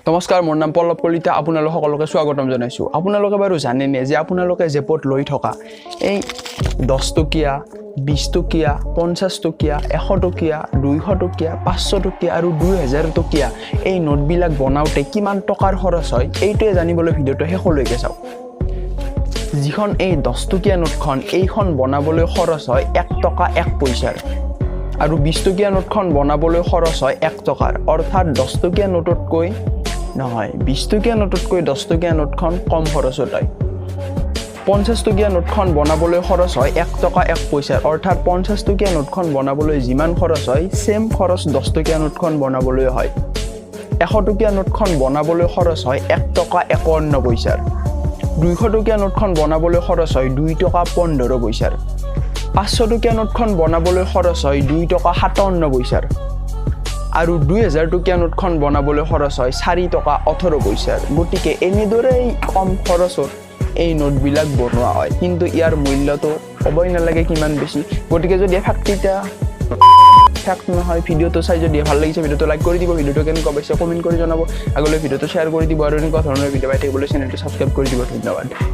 নমস্কাৰ, মোৰ নাম পল্লৱ কলিতা। আপোনালোক সকলোকে স্বাগতম জনাইছোঁ। আপোনালোকে বাৰু জানেনে যে আপোনালোকে জেপত লৈ থকা এই 10 টকীয়া, 20 টকীয়া, 50 টকীয়া, 100 টকীয়া, 200 টকীয়া, 500 টকীয়া আৰু 2000 টকীয়া এই নোটবিলাক বনাওঁতে কিমান টকাৰ খৰচ হয়, এইটোৱে জানিবলৈ ভিডিঅ'টো শেষলৈকে চাওক। যিখন এই 10 টকীয়া নোটখন এইখন বনাবলৈ খৰচ হয় 1 টকা 1 পইচাৰ আৰু 20 টকীয়া নোটখন বনাবলৈ খৰচ হয় 1 টকাৰ, অৰ্থাৎ 10 টকীয়া নোটতকৈ নহয় 20 টকীয়া নোটতকৈ 10 টকীয়া নোটখন কম খৰচত হয়। 50 টকীয়া নোটখন বনাবলৈ খৰচ হয় 1 টকা 1 পইচাৰ, অৰ্থাৎ 50 টকীয়া নোটখন বনাবলৈ যিমান খৰচ হয় সেম খৰচ 10 টকীয়া নোটখন বনাবলৈ হয়। 100 টকীয়া নোটখন বনাবলৈ খৰচ হয় 1 টকা 51 পইচাৰ। 200 টকীয়া নোটখন বনাবলৈ খৰচ হয় 2 টকা 15 পইচাৰ। 500 টকীয়া নোটখন বনাবলৈ খৰচ হয় 2 টকা 57 পইচাৰ আৰু 2000 টকীয়া নোটখন বনাবলৈ খৰচ হয় 4 টকা 18 পইচাৰ। গতিকে এনেদৰেই কম খৰচত এই নোটবিলাক বনোৱা হয়, কিন্তু ইয়াৰ মূল্যটো ক'বই নালাগে কিমান বেছি। গতিকে যদি ফেক্ট নহয়, ভিডিঅ'টো চাই যদি ভাল লাগিছে ভিডিঅ'টো লাইক কৰি দিব, ভিডিঅ'টো কেনেকুৱা পাইছে কমেণ্ট কৰি জনাব, আগলৈ ভিডিঅ'টো শ্বেয়াৰ কৰি দিব আৰু এনেকুৱা ধৰণৰ ভিডিঅ' পাই থাকিবলৈ চেনেলটো ছাবস্ক্ৰাইব কৰি দিব। ধন্যবাদ।